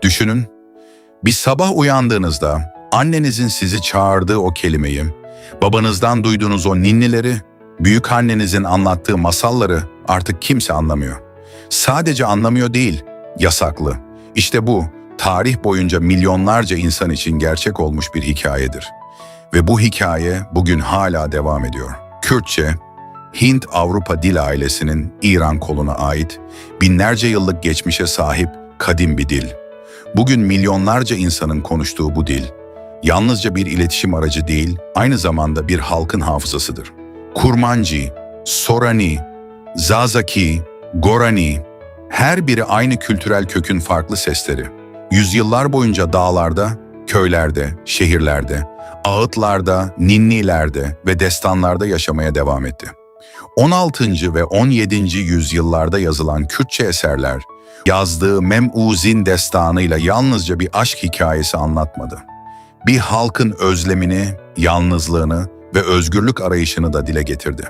Düşünün, bir sabah uyandığınızda annenizin sizi çağırdığı o kelimeyi, babanızdan duyduğunuz o ninnileri, büyükannenizin anlattığı masalları artık kimse anlamıyor. Sadece anlamıyor değil, yasaklı. İşte bu, tarih boyunca milyonlarca insan için gerçek olmuş bir hikayedir. Ve bu hikaye bugün hala devam ediyor. Kürtçe, Hint-Avrupa dil ailesinin İran koluna ait, binlerce yıllık geçmişe sahip kadim bir dil. Bugün milyonlarca insanın konuştuğu bu dil, yalnızca bir iletişim aracı değil, aynı zamanda bir halkın hafızasıdır. Kurmanji, Sorani, Zazaki, Gorani, her biri aynı kültürel kökün farklı sesleri. Yüzyıllar boyunca dağlarda, köylerde, şehirlerde, ağıtlarda, ninnilerde ve destanlarda yaşamaya devam etti. 16. ve 17. yüzyıllarda yazılan Kürtçe eserler, yazdığı Memuzin destanıyla yalnızca bir aşk hikayesi anlatmadı. Bir halkın özlemini, yalnızlığını ve özgürlük arayışını da dile getirdi.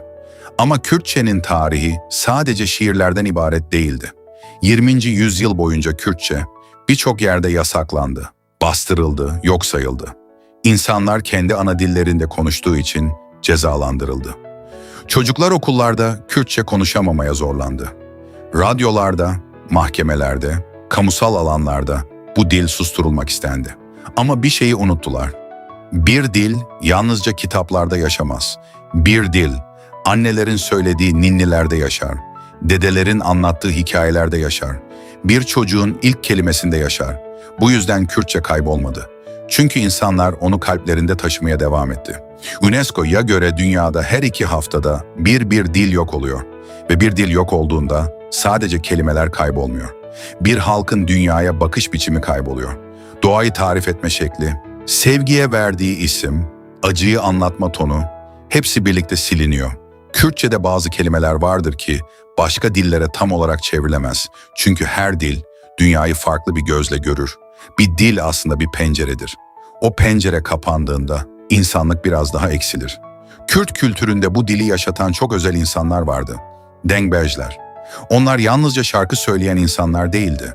Ama Kürtçenin tarihi sadece şiirlerden ibaret değildi. 20. yüzyıl boyunca Kürtçe birçok yerde yasaklandı, bastırıldı, yok sayıldı. İnsanlar kendi ana dillerinde konuştuğu için cezalandırıldı. Çocuklar okullarda Kürtçe konuşamamaya zorlandı. Radyolarda, mahkemelerde, kamusal alanlarda bu dil susturulmak istendi. Ama bir şeyi unuttular. Bir dil yalnızca kitaplarda yaşamaz. Bir dil, annelerin söylediği ninnilerde yaşar. Dedelerin anlattığı hikayelerde yaşar. Bir çocuğun ilk kelimesinde yaşar. Bu yüzden Kürtçe kaybolmadı. Çünkü insanlar onu kalplerinde taşımaya devam etti. UNESCO'ya göre dünyada her 2 haftada bir dil yok oluyor. Ve bir dil yok olduğunda sadece kelimeler kaybolmuyor. Bir halkın dünyaya bakış biçimi kayboluyor. Doğayı tarif etme şekli, sevgiye verdiği isim, acıyı anlatma tonu, hepsi birlikte siliniyor. Kürtçe'de bazı kelimeler vardır ki başka dillere tam olarak çevrilemez. Çünkü her dil dünyayı farklı bir gözle görür. Bir dil aslında bir penceredir. O pencere kapandığında insanlık biraz daha eksilir. Kürt kültüründe bu dili yaşatan çok özel insanlar vardı. Dengbejler. Onlar yalnızca şarkı söyleyen insanlar değildi.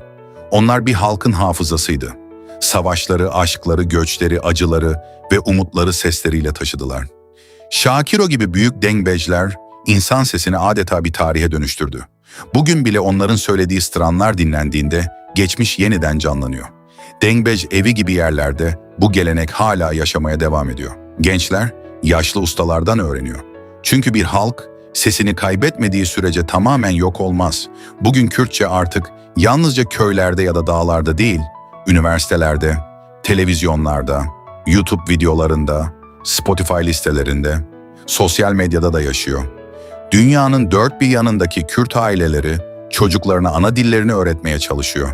Onlar bir halkın hafızasıydı. Savaşları, aşkları, göçleri, acıları ve umutları sesleriyle taşıdılar. Şakiro gibi büyük dengbejler insan sesini adeta bir tarihe dönüştürdü. Bugün bile onların söylediği stranlar dinlendiğinde geçmiş yeniden canlanıyor. Dengbej evi gibi yerlerde bu gelenek hala yaşamaya devam ediyor. Gençler yaşlı ustalardan öğreniyor. Çünkü bir halk sesini kaybetmediği sürece tamamen yok olmaz. Bugün Kürtçe artık yalnızca köylerde ya da dağlarda değil, üniversitelerde, televizyonlarda, YouTube videolarında, Spotify listelerinde, sosyal medyada da yaşıyor. Dünyanın dört bir yanındaki Kürt aileleri çocuklarına ana dillerini öğretmeye çalışıyor.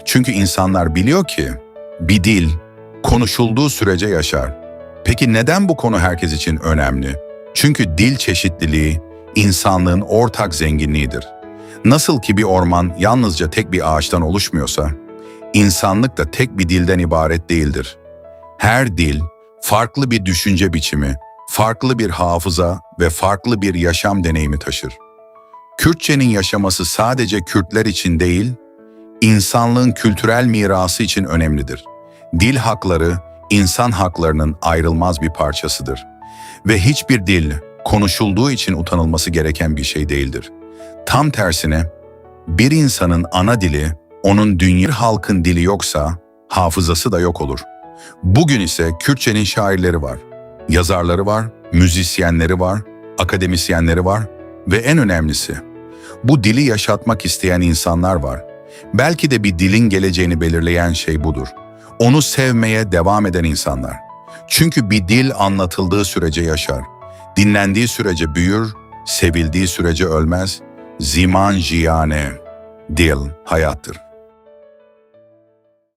Çünkü insanlar biliyor ki bir dil konuşulduğu sürece yaşar. Peki neden bu konu herkes için önemli? Çünkü dil çeşitliliği insanlığın ortak zenginliğidir. Nasıl ki bir orman yalnızca tek bir ağaçtan oluşmuyorsa, insanlık da tek bir dilden ibaret değildir. Her dil farklı bir düşünce biçimi, farklı bir hafıza ve farklı bir yaşam deneyimi taşır. Kürtçenin yaşaması sadece Kürtler için değil, insanlığın kültürel mirası için önemlidir. Dil hakları, insan haklarının ayrılmaz bir parçasıdır. Ve hiçbir dil, konuşulduğu için utanılması gereken bir şey değildir. Tam tersine, bir insanın ana dili, onun dünya halkın dili yoksa, hafızası da yok olur. Bugün ise Kürtçenin şairleri var, yazarları var, müzisyenleri var, akademisyenleri var ve en önemlisi, bu dili yaşatmak isteyen insanlar var. Belki de bir dilin geleceğini belirleyen şey budur. Onu sevmeye devam eden insanlar. Çünkü bir dil anlatıldığı sürece yaşar, dinlendiği sürece büyür, sevildiği sürece ölmez. Ziman jiyane, dil hayattır.